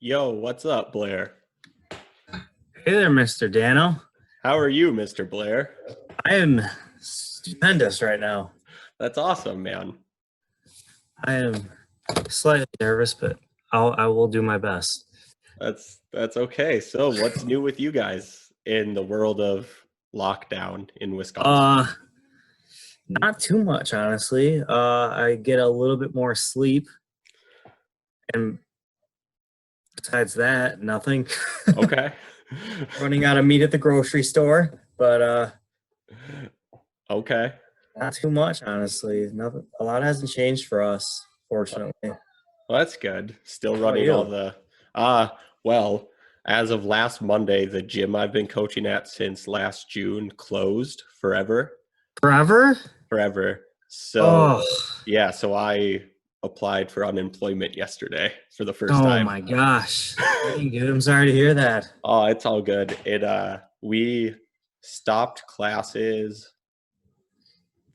Yo, what's up, Blair? Hey there, Mr. Dano. How are you, Mr. Blair? I am stupendous right now. That's awesome, man. I am slightly nervous, but I will do my best. That's okay. So, what's new with you guys in the world of lockdown in Wisconsin? Not too much, honestly. I get a little bit more sleep, and besides that, nothing. Okay. Running out of meat at the grocery store, but Okay. not too much, honestly. Nothing. A lot hasn't changed for us, fortunately. Well, that's good. Still How about running all you? the well, as of last Monday, the gym I've been coaching at since last June closed forever. Forever? Forever. So, Oh, yeah, so I applied for unemployment yesterday for the first oh time. my gosh. Dang, dude, I'm sorry to hear that. Oh, it's all good. We stopped classes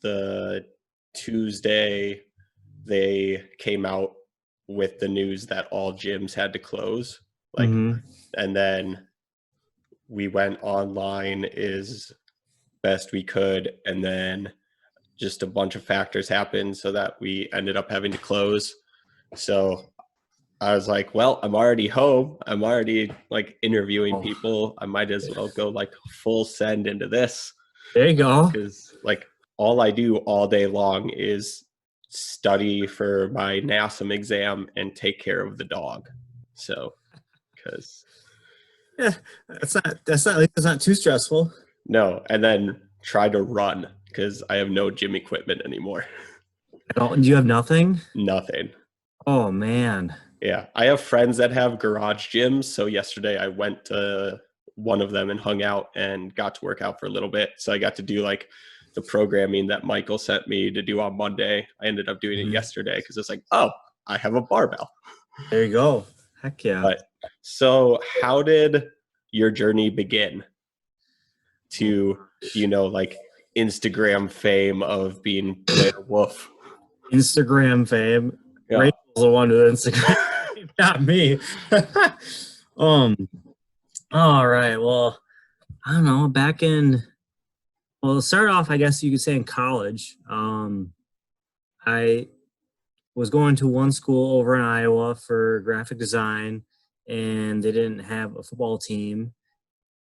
the Tuesday they came out with the news that all gyms had to close. Mm-hmm. And then we went online as best we could, and then just a bunch of factors happened so that we ended up having to close. So I was like, well, I'm already home. I'm already interviewing people. I might as well go full send into this. There you go. Because all I do all day long is study for my NASM exam and take care of the dog. So, because Yeah, that's not too stressful. no, and then try to run because I have no gym equipment anymore. Do you have nothing? Nothing. Oh man. Yeah, I have friends that have garage gyms. So yesterday I went to one of them and hung out and got to work out for a little bit. So I got to do the programming that Michael sent me to do on Monday. I ended up doing it yesterday because it's like, oh, I have a barbell. There you go. Heck yeah. But so how did your journey begin to, Instagram fame of being Blair Wolf? Instagram fame. Yeah. Rachel's the one with Instagram fame, not me. All right. Well, I don't know. To start off, I guess you could say in college. I was going to one school over in Iowa for graphic design, and they didn't have a football team.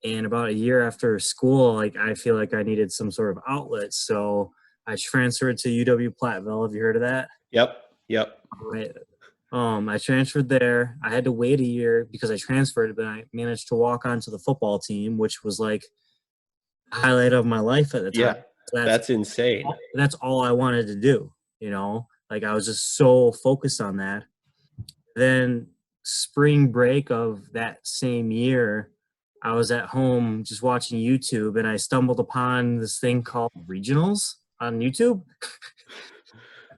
And about a year after school, I feel like I needed some sort of outlet, so I transferred to UW Platteville. Have you heard of that? Yep. Right. I transferred there. I had to wait a year because I transferred, but I managed to walk onto the football team, which was like a highlight of my life at the time. Yeah, that's insane. That's all I wanted to do, you know? I was just so focused on that. Then spring break of that same year, I was at home just watching YouTube, and I stumbled upon this thing called regionals on YouTube.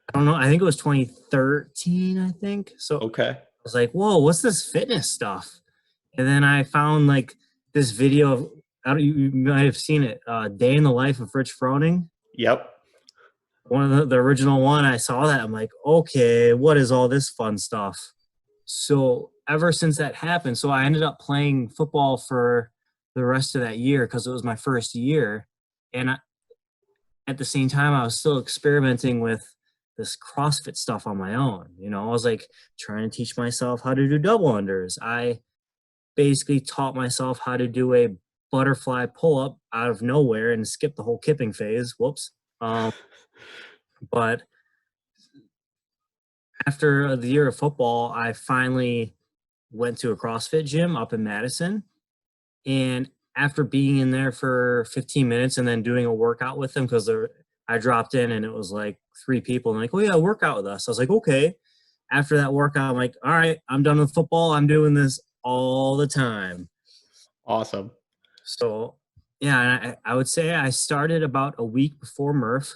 I don't know. I think it was 2013, I think. So Okay. I was like, whoa, what's this fitness stuff? And then I found this video of, you might have seen it, Day in the Life of Rich Froning. Yep. One of the original one. I saw that. I'm like, okay, what is all this fun stuff? So ever since that happened, so I ended up playing football for the rest of that year because it was my first year. And at the same time, I was still experimenting with this CrossFit stuff on my own. I was trying to teach myself how to do double unders. I basically taught myself how to do a butterfly pull-up out of nowhere and skip the whole kipping phase. Whoops. But after the year of football, I finally went to a CrossFit gym up in Madison. And after being in there for 15 minutes and then doing a workout with them, because I dropped in and it was like 3 people and oh yeah, work out with us. I was like, okay. After that workout, I'm like, all right, I'm done with football. I'm doing this all the time. Awesome. So yeah, I would say I started about a week before Murph.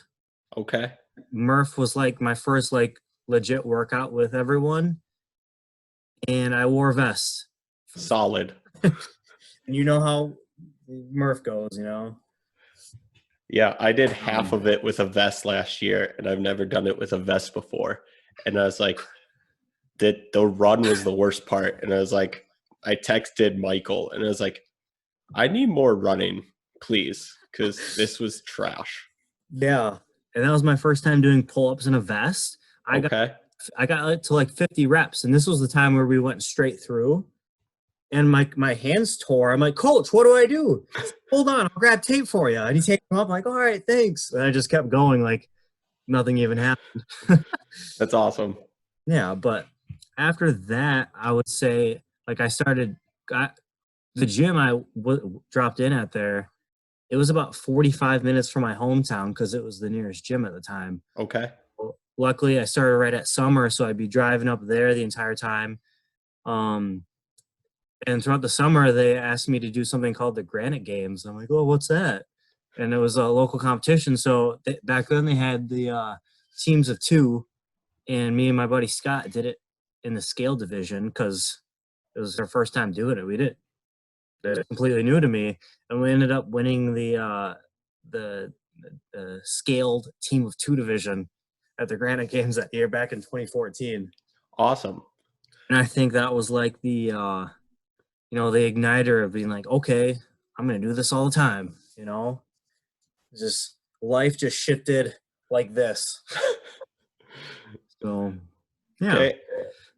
Okay. Murph was my first legit workout with everyone. And I wore a vest. Solid. And you know how Murph goes, Yeah, I did half of it with a vest last year, and I've never done it with a vest before. And I was like, the run was the worst part. And I was like, I texted Michael and I was like, I need more running, please, because this was trash. Yeah. And that was my first time doing pull-ups in a vest. Okay. I got it to like 50 reps, and this was the time where we went straight through. And my hands tore. I'm like, Coach, what do I do? Hold on, I'll grab tape for you. And he taped them up. I'm like, all right, thanks. And I just kept going like nothing even happened. That's awesome. Yeah, but after that, I would say like got the gym dropped in at there. It was about 45 minutes from my hometown because it was the nearest gym at the time. Okay. Well, luckily, I started right at summer, so I'd be driving up there the entire time. And throughout the summer, they asked me to do something called the Granite Games. I'm like, oh, what's that? And it was a local competition. So back then they had the teams of 2, and me and my buddy Scott did it in the scale division because it was our first time doing it. It was completely new to me, and we ended up winning the scaled team of 2 division at the Granite Games that year back in 2014. Awesome. And I think that was like the the igniter of being like, okay, I'm going to do this all the time. Just life just shifted like this. So, yeah. Okay.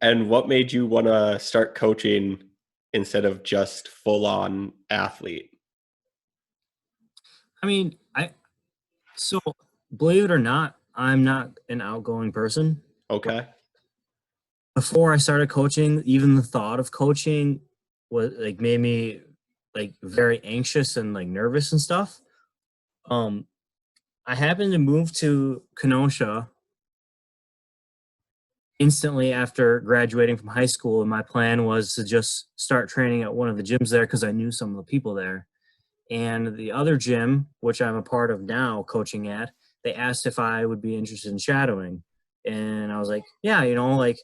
And what made you want to start coaching instead of just full on athlete? I mean, so believe it or not, I'm not an outgoing person. Okay. Before I started coaching, even the thought of coaching was like made me like very anxious and like nervous and stuff. I happened to move to Kenosha instantly after graduating from high school, and my plan was to just start training at one of the gyms there because I knew some of the people there. And the other gym, which I'm a part of now, coaching at, they asked if I would be interested in shadowing, and I was like, yeah, like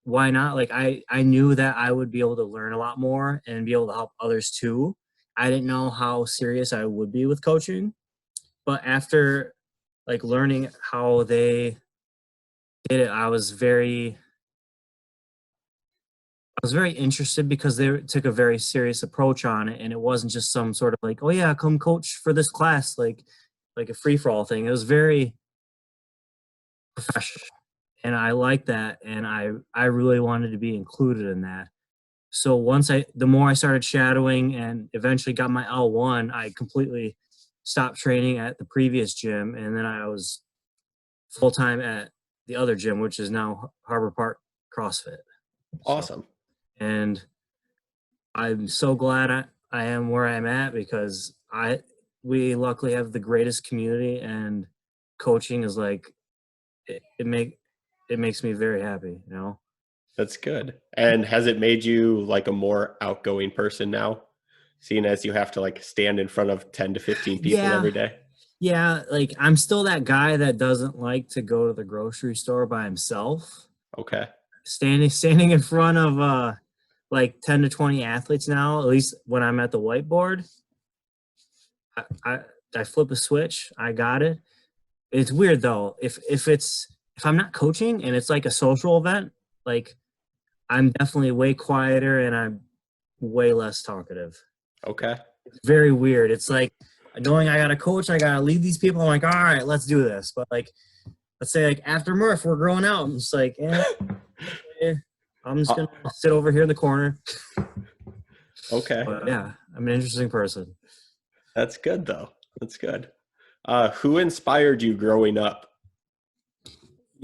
why not? Like I knew that I would be able to learn a lot more and be able to help others too. I didn't know how serious I would be with coaching, but after like learning how they did it, I was very interested because they took a very serious approach on it, and it wasn't just some sort of like, oh yeah, come coach for this class, like a free for all thing. It was very professional, and I liked that, and I really wanted to be included in that. So the more I started shadowing and eventually got my L1, I completely stopped training at the previous gym, and then I was full time at the other gym, which is now Harbor Park CrossFit. Awesome. And I'm so glad I am where I'm at because we luckily have the greatest community, and coaching is like it makes me very happy. That's good. And has it made you like a more outgoing person now, seeing as you have to like stand in front of 10 to 15 people every day? Yeah, like I'm still that guy that doesn't like to go to the grocery store by himself. Okay. Standing in front of like 10 to 20 athletes now, at least when I'm at the whiteboard, I flip a switch, I got it. It's weird though. If I'm not coaching and it's like a social event, like I'm definitely way quieter and I'm way less talkative. Okay. It's very weird. It's like knowing I got to coach, I got to lead these people. I'm like, all right, let's do this. But like, let's say like after Murph, we're growing out. I'm just like, I'm just going to sit over here in the corner. Okay. But yeah, I'm an interesting person. That's good though. That's good. Who inspired you growing up?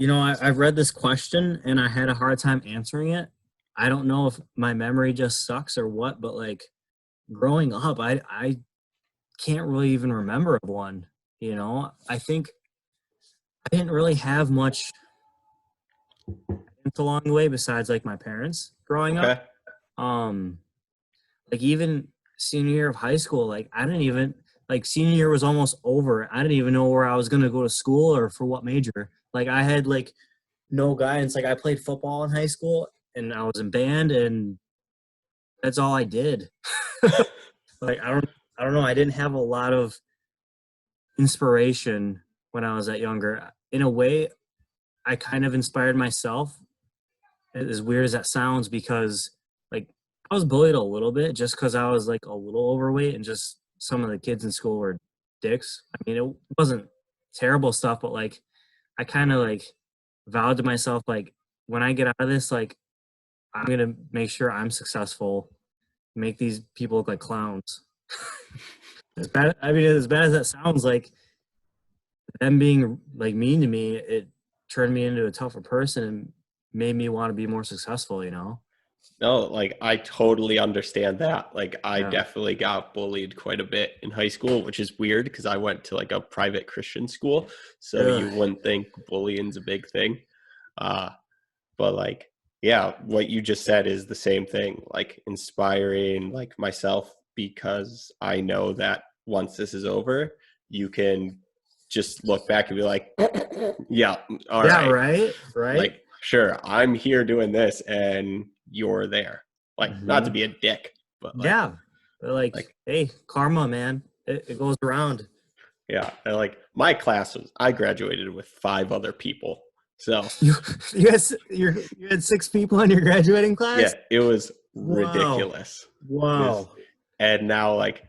I've read this question and I had a hard time answering it. I don't know if my memory just sucks or what, but like growing up, I can't really even remember of one. I think I didn't really have much along the way besides like my parents growing up. Like even senior year of high school, like I didn't even like senior year was almost over. I didn't even know where I was going to go to school or for what major. Like I had like no guidance. Like I played football in high school and I was in band and that's all I did. Like I don't know. I didn't have a lot of inspiration when I was that younger. In a way, I kind of inspired myself as weird as that sounds, because like I was bullied a little bit just because I was like a little overweight, and just some of the kids in school were dicks. I mean, it wasn't terrible stuff, but like I kind of like vowed to myself, like when I get out of this, like I'm gonna make sure I'm successful, make these people look like clowns. As bad, I mean, as bad as that sounds, like them being like mean to me, it turned me into a tougher person and made me want to be more successful, you know? No, like I totally understand that. Like I Yeah. definitely got bullied quite a bit in high school, which is weird because I went to like a private Christian school, so Ugh. you wouldn't think bullying's a big thing. Uh, but like, yeah, what you just said is the same thing, like inspiring like myself, because I know that once this is over, you can just look back and be like, yeah, all Yeah, right. right? Right? Like, sure, I'm here doing this and you're there. Like, not to Hmm. be a dick, but Yeah. But like, like, hey, karma, man. It goes around. yeah, and like my classes, I graduated with 5 other people. So You you had 6 people in your graduating yeah, class? it was Wow. ridiculous. This, Wow. and now like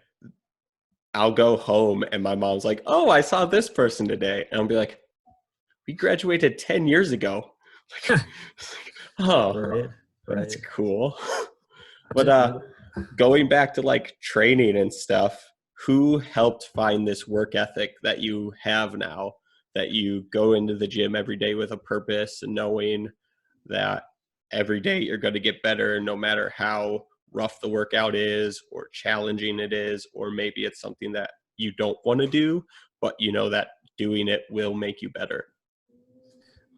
I'll go home and my mom's like, "Oh, I saw this person today," and I'll be like, "We graduated 10 years ago." Like, oh, Right. that's Right. cool. But Absolutely. going back to like training and stuff, who helped find this work ethic that you have now, that you go into the gym every day with a purpose and knowing that every day you're going to get better no matter how rough the workout is or challenging it is, or maybe it's something that you don't want to do, but you know that doing it will make you better?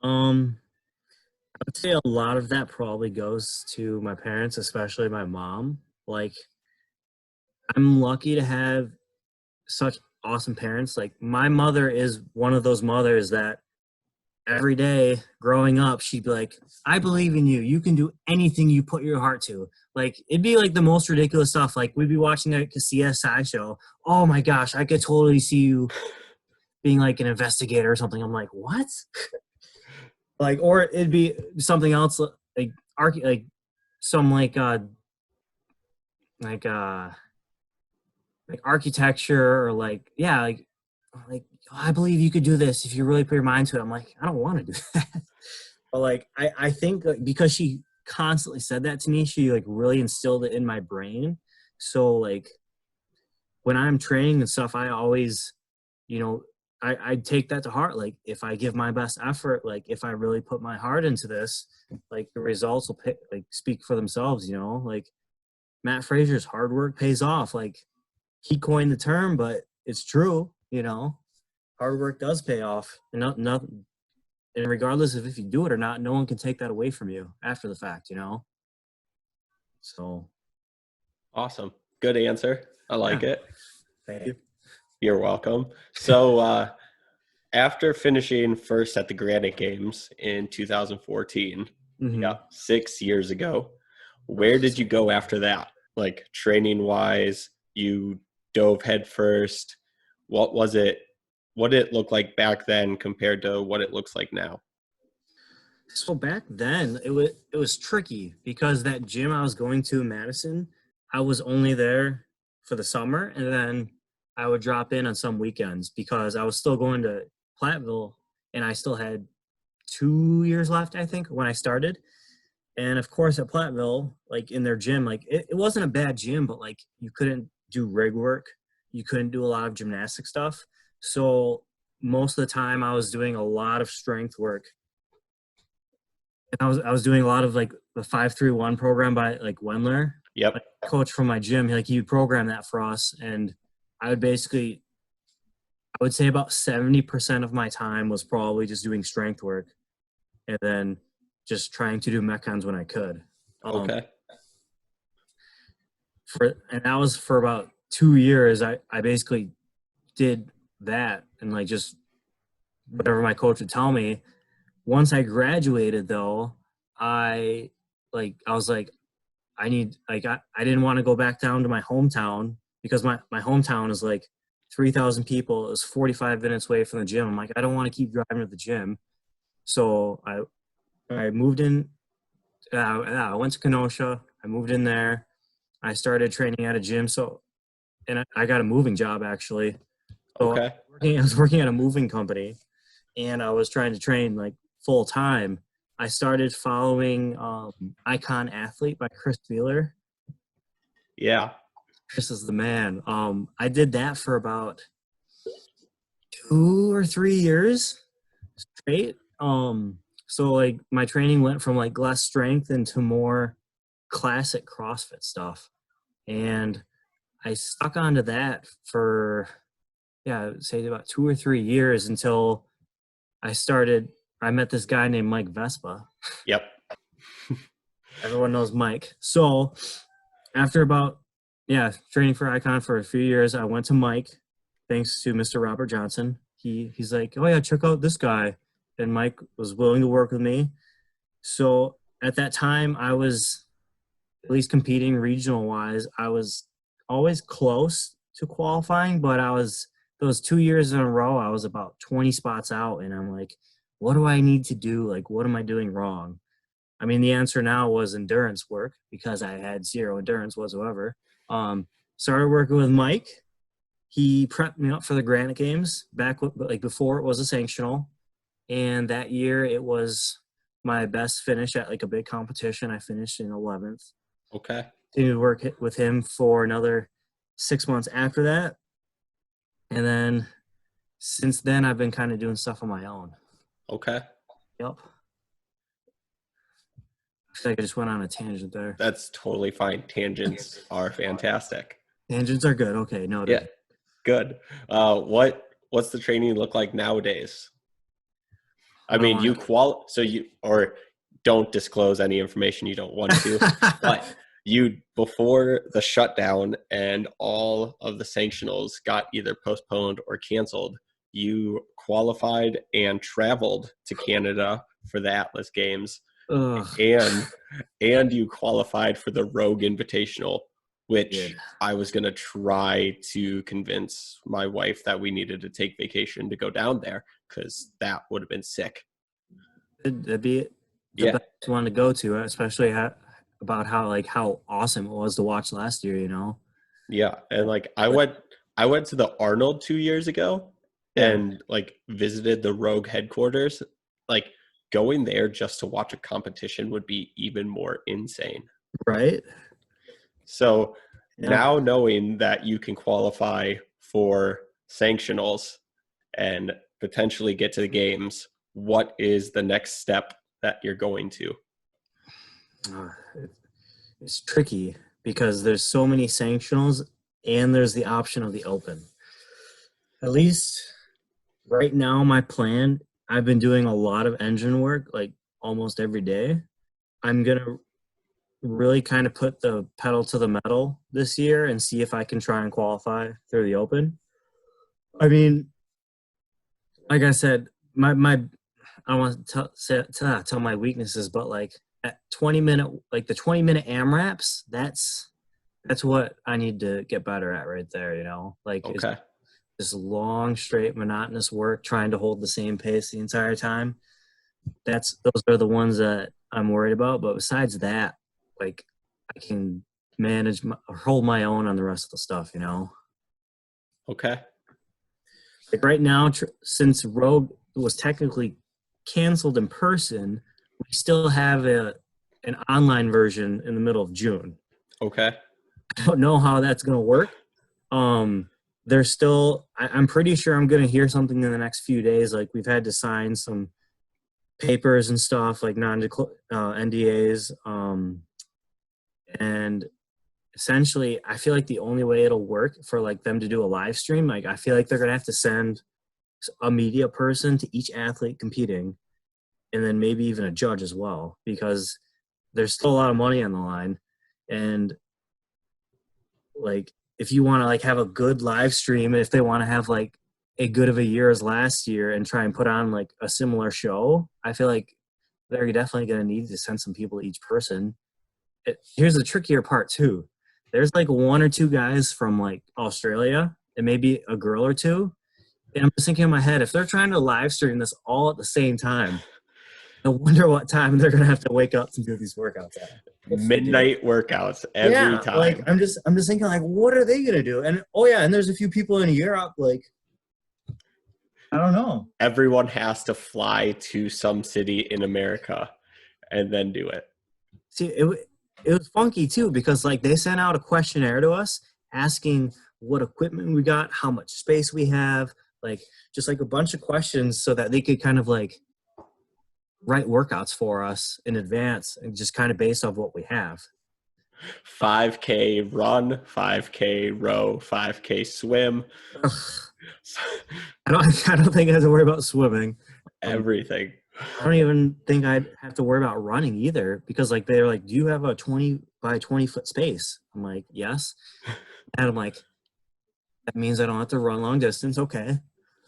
I would say a lot of that probably goes to my parents, especially my mom. Like, I'm lucky to have such awesome parents. Like, my mother is one of those mothers that every day growing up, she'd be like, I believe in you. You can do anything you put your heart to. Like, it'd be like the most ridiculous stuff. Like, we'd be watching a CSI show. Oh my gosh, I could totally see you being like an investigator or something. I'm like, what? Like, or it'd be something else, like like some like uh like architecture, or like, yeah, like I believe you could do this if you really put your mind to it. I'm like, I don't want to do that. But like I think like, because she constantly said that to me, she like really instilled it in my brain. So like when I'm training and stuff, I always, you know, I take that to heart. Like, if I give my best effort, like if I really put my heart into this, like the results will like speak for themselves, you know? Like Matt Fraser's hard work pays off. Like, he coined the term, but it's true, you know. Hard work does pay off. And nothing, and regardless of if you do it or not, no one can take that away from you after the fact, you know. So Awesome. Good answer. I yeah, like it. thank you. You're welcome. So, after finishing first at the Granite Games in 2014, Mm-hmm. yeah, 6 years ago, where did you go after that? Like training wise, you dove head first. What was it? What did it look like back then compared to what it looks like now? So back then, it was tricky because that gym I was going to in Madison, I was only there for the summer, and then I would drop in on some weekends because I was still going to Platteville, and I still had 2 years left, I think, when I started. And of course, at Platteville, like in their gym, like it wasn't a bad gym, but like you couldn't do rig work, you couldn't do a lot of gymnastic stuff. So most of the time, I was doing a lot of strength work, and I was doing a lot of like the 5-3-1 program by like Wendler, Yep. like coach from my gym. Like, he would program that for us, and I would basically, I would say about 70% of my time was probably just doing strength work, and then just trying to do metcons when I could. Um, Okay. and that was for about 2 years. I basically did that, and like just whatever my coach would tell me. Once I graduated, though, I I was like, I didn't want to go back down to my hometown, because my hometown is like 3,000 people. It was 45 minutes away from the gym. I'm like, I don't want to keep driving to the gym. So I moved in I went to Kenosha. I moved in there. I started training at a gym. So, and I got a moving job actually. So Okay. I was working at a moving company, and I was trying to train like full time. I started following Icon Athlete by Chris Wheeler. Yeah. Chris is the man. I did that for about 2 or 3 years straight. So like my training went from like less strength into more classic CrossFit stuff, and I stuck onto that for I would say about 2 or 3 years until I met this guy named Mike Vespa. Yep. Everyone knows Mike. So after about training for Icon for a few years, I went to Mike, thanks to Mr. Robert Johnson. He's like, oh yeah, check out this guy, and Mike was willing to work with me. So at that time, I was at least competing regional wise. I was always close to qualifying, but I was those 2 years in a row, I was about 20 spots out, and I'm like, what do I need to do? Like, what am I doing wrong? I mean, the answer now was endurance work because I had zero endurance whatsoever. Started working with Mike. He prepped me up for the Granite Games like before it was a sanctional. And that year it was my best finish at like a big competition. I finished in 11th. Okay. Continued to work with him for another 6 months after that. And then since then, I've been kind of doing stuff on my own. Okay. Yep. I feel like I just went on a tangent there. That's totally fine. Tangents are fantastic. Tangents are good. Okay, noted. Yeah. Good. What's the training look like nowadays? I mean, or don't disclose any information you don't want to, but you, before the shutdown and all of the sanctionals got either postponed or canceled, you qualified and traveled to Canada for the Atlas Games. Ugh. And you qualified for the Rogue Invitational, which Good. I was going to try to convince my wife that we needed to take vacation to go down there because that would have been sick. That'd be the best one to go to, especially about how awesome it was to watch last year, you know? Yeah. And like I went to the Arnold 2 years ago and like visited the Rogue headquarters. Like going there just to watch a competition would be even more insane. Right. So now knowing that you can qualify for sanctionals and potentially get to the games, what is the next step that you're going to? It's tricky because there's so many sanctionals and there's the option of the open. At least right now, my plan, I've been doing a lot of engine work like almost every day. I'm going to really kind of put the pedal to the metal this year and see if I can try and qualify through the open. I mean, like I said, I don't want to tell my weaknesses, but like at 20-minute, like the 20-minute AMRAPs, that's what I need to get better at right there, you know? Like it's this long, straight, monotonous work, trying to hold the same pace the entire time. Those are the ones that I'm worried about. But besides that, like I can hold my own on the rest of the stuff, you know? Okay. Like right now, since Rogue was technically canceled in person, we still have an online version in the middle of June. Okay. I don't know how that's going to work. There's still, I'm pretty sure I'm going to hear something in the next few days. Like we've had to sign some papers and stuff like NDAs. And essentially I feel like the only way it'll work for like them to do a live stream, like I feel like they're going to have to send a media person to each athlete competing and then maybe even a judge as well, because there's still a lot of money on the line. And like, if you want to like have a good live stream, if they want to have like a good of a year as last year and try and put on like a similar show, I feel like they're definitely going to need to send some people to each person. Here's the trickier part too. There's like one or two guys from like Australia and maybe a girl or two. And I'm just thinking in my head, if they're trying to live stream this all at the same time, I wonder what time they're gonna have to wake up to do these workouts at. If they do. Midnight workouts every Yeah, like time. I'm just thinking like, what are they gonna do? And oh yeah, and there's a few people in Europe, like I don't know. Everyone has to fly to some city in America and then do it. See, it was funky too because like they sent out a questionnaire to us asking what equipment we got, how much space we have, like just like a bunch of questions so that they could kind of like write workouts for us in advance and just kind of based off what we have. 5K run, 5K row, 5K swim, Ugh, I don't think I have to worry about swimming. everything. I don't even think I'd have to worry about running either because like they're like, do you have a 20 by 20 foot space? I'm like, yes. And I'm like, that means I don't have to run long distance. Okay.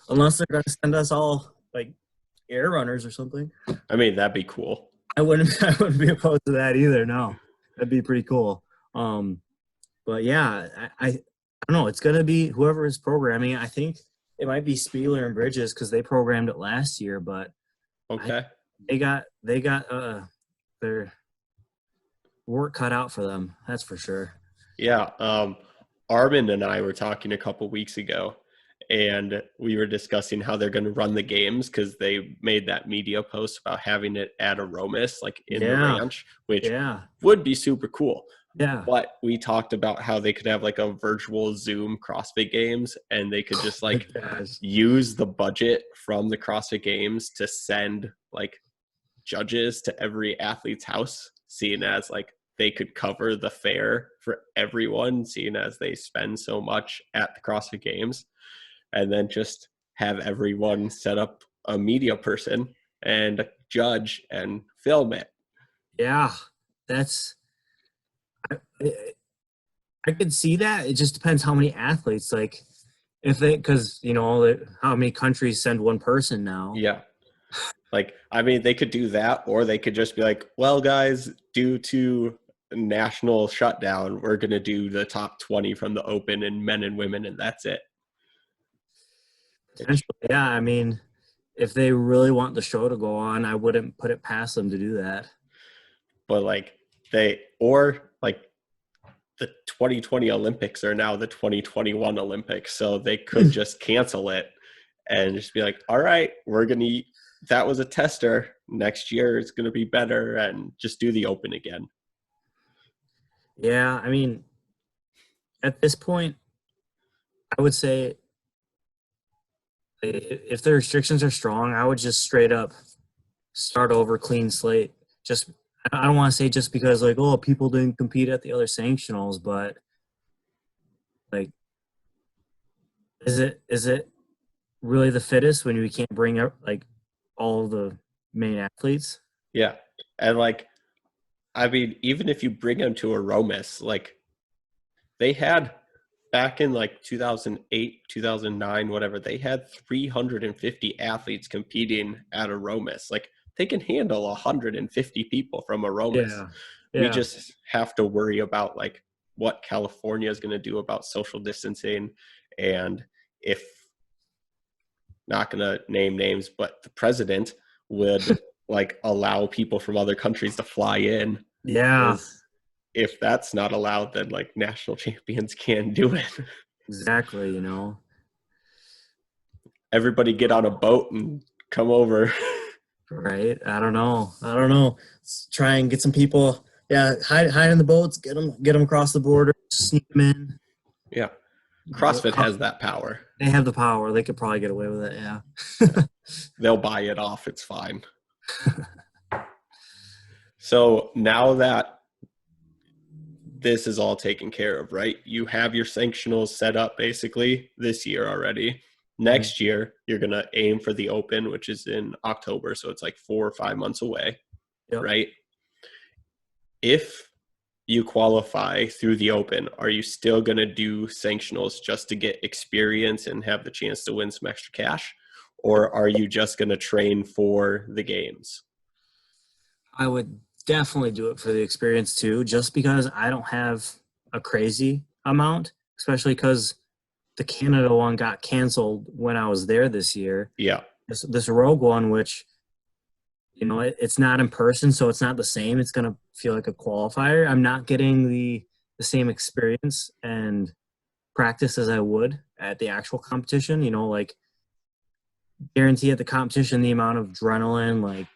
Unless they're going to send us all like air runners or something. I mean, that'd be cool. I wouldn't be opposed to that either. No, that'd be pretty cool. But yeah, I don't know. It's going to be whoever is programming it. I think it might be Spieler and Bridges because they programmed it last year, but Okay. they got their work cut out for them. That's for sure. Yeah. Armin and I were talking a couple weeks ago, and we were discussing how they're going to run the games because they made that media post about having it at Aromas, like in the ranch, which would be super cool. Yeah. But we talked about how they could have like a virtual Zoom CrossFit games, and they could just like use the budget from the CrossFit games to send like judges to every athlete's house, seeing as like they could cover the fare for everyone, seeing as they spend so much at the CrossFit games, and then just have everyone set up a media person and judge and film it. Yeah, that's I could see that. It just depends how many athletes. Like if they, because you know how many countries send one person now. Yeah. Like, I mean, they could do that, or they could just be like, well, guys, due to national shutdown, we're going to do the top 20 from the open and men and women, and that's it. Yeah, I mean, if they really want the show to go on, I wouldn't put it past them to do that. But like the 2020 Olympics are now the 2021 Olympics, so they could just cancel it and just be like, all right, that was a tester. Next year it's going to be better, and just do the open again. Yeah, I mean, at this point, I would say if the restrictions are strong, I would just straight up start over, clean slate. Just I don't want to say just because like, oh, people didn't compete at the other sanctionals, but like, is it really the fittest when we can't bring up like all the main athletes? Yeah, and like, I mean, even if you bring them to Aromas, like they had back in like 2008, 2009, whatever, they had 350 athletes competing at Aromas. Like they can handle 150 people from Aromas. Yeah. We just have to worry about like what California is going to do about social distancing, and if, not going to name names, but the president would like allow people from other countries to fly in. Yeah. If that's not allowed, then like national champions can't do it. Exactly, you know. Everybody get on a boat and come over. Right? I don't know. Let's try and get some people. Yeah, hide in the boats. Get them across the border. Sneak them in. Yeah, CrossFit has that power. They have the power. They could probably get away with it. Yeah. They'll buy it off. It's fine. So now that this is all taken care of, right? You have your sanctionals set up basically this year already. Next year, you're going to aim for the open, which is in October. So it's like 4 or 5 months away, right? If you qualify through the open, are you still going to do sanctionals just to get experience and have the chance to win some extra cash? Or are you just going to train for the games? I would definitely do it for the experience too, just because I don't have a crazy amount, especially because the Canada one got canceled when I was there this year. Yeah. This Rogue one, which it's not in person, so it's not the same. It's gonna feel like a qualifier. I'm not getting the same experience and practice as I would at the actual competition. Like guarantee at the competition the amount of adrenaline, like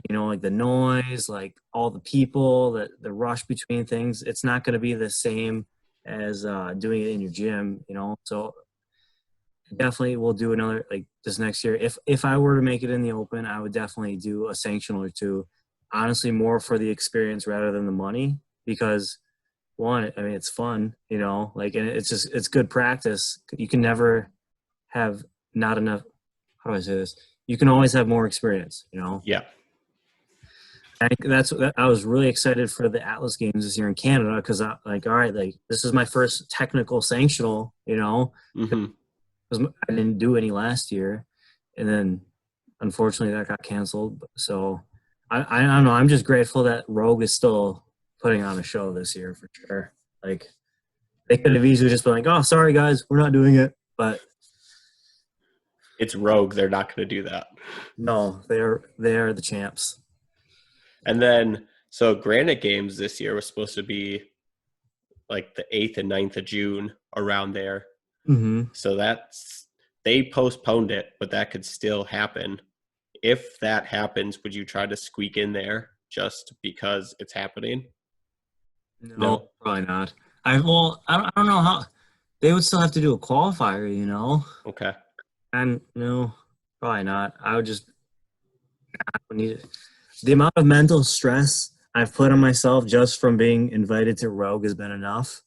like the noise, like all the people, the rush between things. It's not going to be the same as doing it in your gym. So definitely we'll do another like this next year. If I were to make it in the open, I would definitely do a sanctional or two. Honestly, more for the experience rather than the money, because one, I mean, it's fun, like, and it's good practice. You can never have not enough. How do I say this? You can always have more experience. Yeah. I think I was really excited for the Atlas Games this year in Canada, because all right, like this is my first technical sanctional, Mm-hmm. because I didn't do any last year, and then unfortunately that got canceled. So I don't know. I'm just grateful that Rogue is still putting on a show this year for sure. Like they could have easily just been like, "Oh, sorry guys, we're not doing it," but It's Rogue. They're not going to do that. no, they are the champs. And then, so Granite Games this year was supposed to be like the 8th and 9th of June, around there. Mm-hmm. So they postponed it, but that could still happen. If that happens, would you try to squeak in there just because it's happening? No, No? probably not. I don't know how they would still have to do a qualifier. Okay. And no, probably not. I would just I don't need it. The amount of mental stress I've put on myself just from being invited to Rogue has been enough.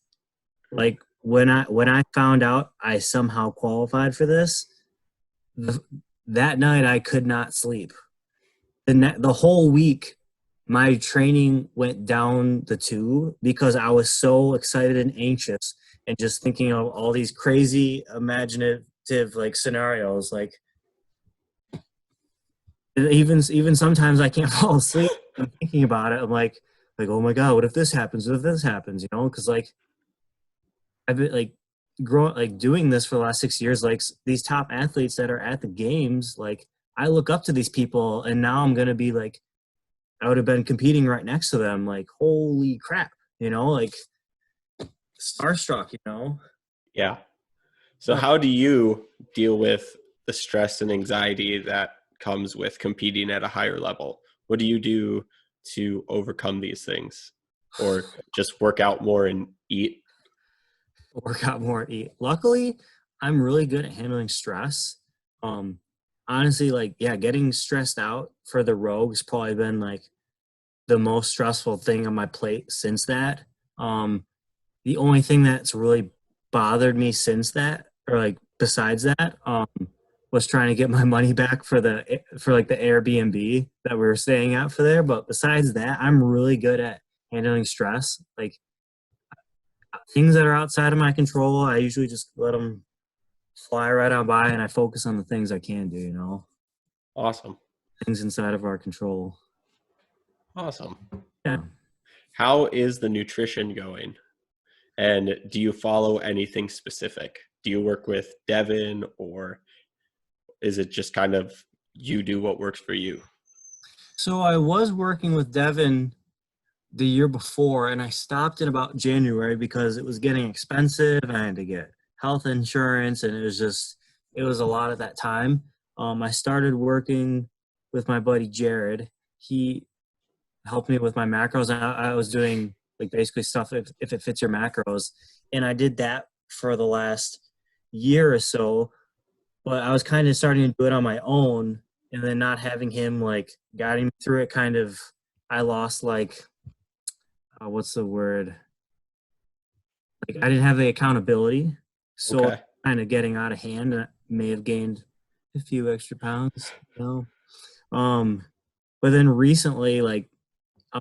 Like when I found out I somehow qualified for this, the, that night I could not sleep. The whole week, my training went down the tube because I was so excited and anxious, and just thinking of all these crazy imaginative like scenarios. Like even sometimes I can't fall asleep. I'm thinking about it. I'm like, oh my god, what if this happens? What if this happens? Because like I've been like growing like doing this for the last 6 years. Like these top athletes that are at the games, like I look up to these people, and now I'm gonna be like I would have been competing right next to them. Like holy crap, like starstruck. Yeah. So But how do you deal with the stress and anxiety that comes with competing at a higher level? What do you do to overcome these things? Or just work out more and eat? work out more, eat. Luckily, I'm really good at handling stress. Um, Honestly, like yeah, getting stressed out for the Rogues probably been like the most stressful thing on my plate since that. The only thing that's really bothered me since that, or like besides that, was trying to get my money back for like the Airbnb that we were staying at for there. But besides that, I'm really good at handling stress. Like things that are outside of my control, I usually just let them fly right on by, and I focus on the things I can do. Awesome. Things inside of our control. Awesome. Yeah. How is the nutrition going? And do you follow anything specific? Do you work with Devin, or is it just kind of you do what works for you? So I was working with Devin the year before, and I stopped in about January because it was getting expensive and I had to get health insurance, and it was a lot at that time. I started working with my buddy Jared. He helped me with my macros. I was doing like basically stuff if it fits your macros, and I did that for the last year or so. But I was kind of starting to do it on my own, and then not having him like guiding me through it. Kind of, I lost like what's the word? Like I didn't have the accountability, so Okay. kind of getting out of hand. I may have gained a few extra pounds. Um, but then recently, like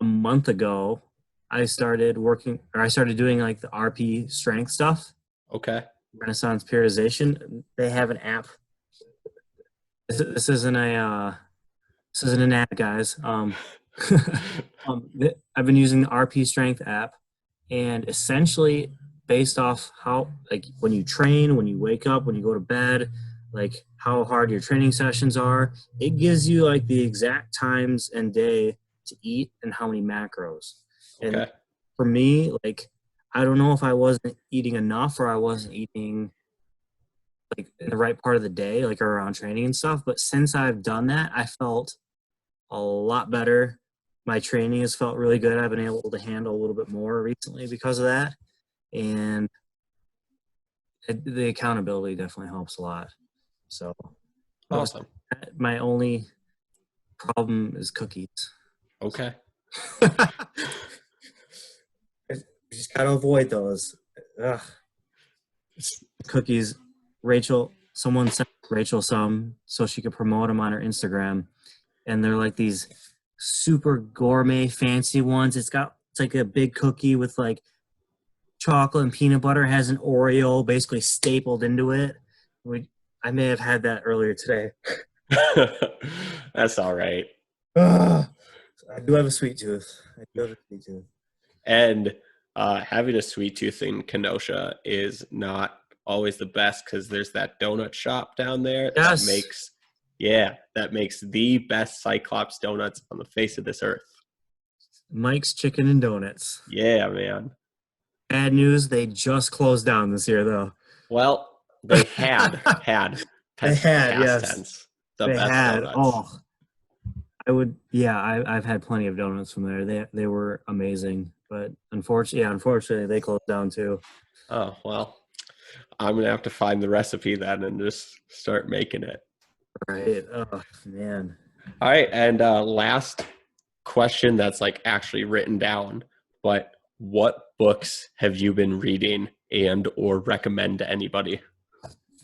a month ago, I started doing like the RP strength stuff, Okay. Renaissance periodization. They have an app. This isn't an ad, guys. I've been using the RP strength app, and essentially based off how like when you train, when you wake up, when you go to bed, like how hard your training sessions are. It gives you like the exact times and day to eat and how many macros. And Okay. for me, like, I don't know if I wasn't eating enough or I wasn't eating like in the right part of the day, like around training and stuff. But since I've done that, I felt a lot better. My training has felt really good. I've been able to handle a little bit more recently because of that. And the accountability definitely helps a lot. So Awesome. my only problem is cookies. Okay. Just gotta avoid those. Ugh. Cookies. Someone sent Rachel some so she could promote them on her Instagram, and they're like these super gourmet, fancy ones. It's like a big cookie with like chocolate and peanut butter. It has an Oreo basically stapled into it. I may have had that earlier today. That's all right. I do have a sweet tooth. And having a sweet tooth in Kenosha is not always the best because there's that donut shop down there Yes. that makes the best Cyclops donuts on the face of this earth. Mike's Chicken and Donuts. Yeah, man. Bad news, they just closed down this year though. Well, they had past yes. tense the They best had. donuts. Oh, I've had plenty of donuts from there. They were amazing, but unfortunately they closed down too. Oh, well, I'm going to have to find the recipe then and just start making it. Right. Oh, man. All right. And last question that's like actually written down, but what books have you been reading and or recommend to anybody?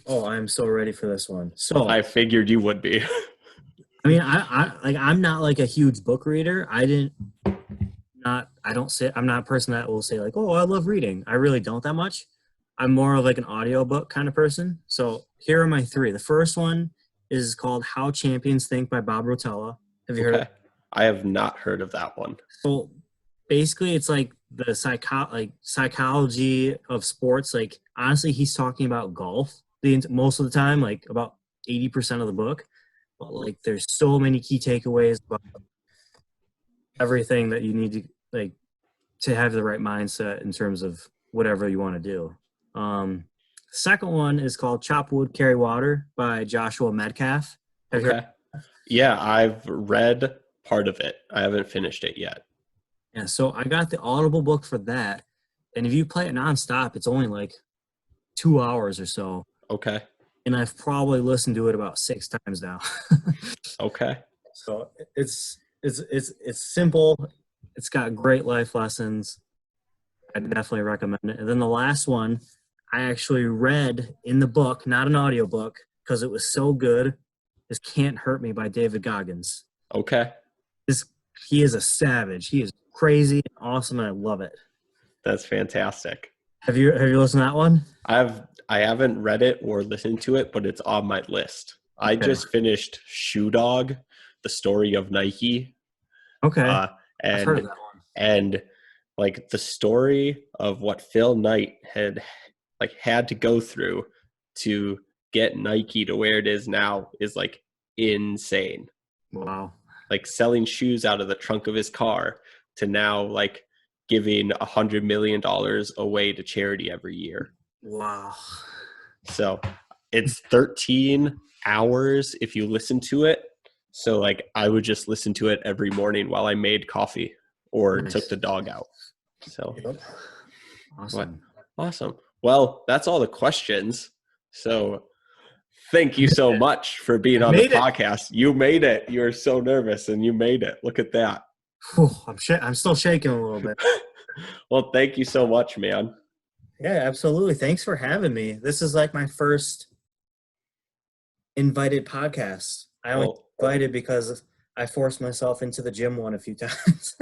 Oh, I'm so ready for this one. So I figured you would be. I mean, I'm not like a huge book reader. I'm not a person that will say like, oh, I love reading. I really don't that much. I'm more of like an audiobook kind of person. So here are my three. The first one is called How Champions Think by Bob Rotella. Have you heard of it? I have not heard of that one. So basically it's like the psychology of sports. Like honestly, he's talking about golf most of the time, like about 80% of the book. But like there's so many key takeaways about everything that you need to like to have the right mindset in terms of whatever you want to do. Second one is called Chop Wood, Carry Water by Joshua Medcalf. Have you heard? Yeah, I've read part of it. I haven't finished it yet. Yeah, so I got the Audible book for that. And if you play it nonstop, it's only like 2 hours or so. Okay. And I've probably listened to it about 6 times now. Okay. So it's simple. It's got great life lessons. I definitely recommend it. And then the last one, I actually read in the book, not an audiobook, because it was so good, is Can't Hurt Me by David Goggins. Okay. He is a savage. He is crazy and awesome, and I love it. That's fantastic. Have you listened to that one? I haven't read it or listened to it, but it's on my list. Okay. I just finished Shoe Dog, the story of Nike. Okay. I've heard of that one. And like the story of what Phil Knight had to go through to get Nike to where it is now is like insane. Wow. Like selling shoes out of the trunk of his car to now like giving $100 million away to charity every year. Wow. So it's 13 hours if you listen to it. So like I would just listen to it every morning while I made coffee or took the dog out. So awesome. Awesome. Well, that's all the questions. So thank you so much for being on the podcast. You made it. You were so nervous and you made it. Look at that. I'm still shaking a little bit. Well, thank you so much, man. Yeah, absolutely. Thanks for having me. This is like my first invited podcast. I only invited because I forced myself into the gym one a few times.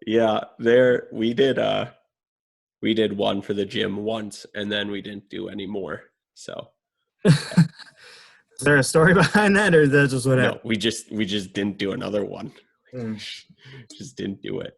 Yeah, we did one for the gym once and then we didn't do any more. So is there a story behind that, or is that just what happened? No, we just didn't do another one. Just didn't do it.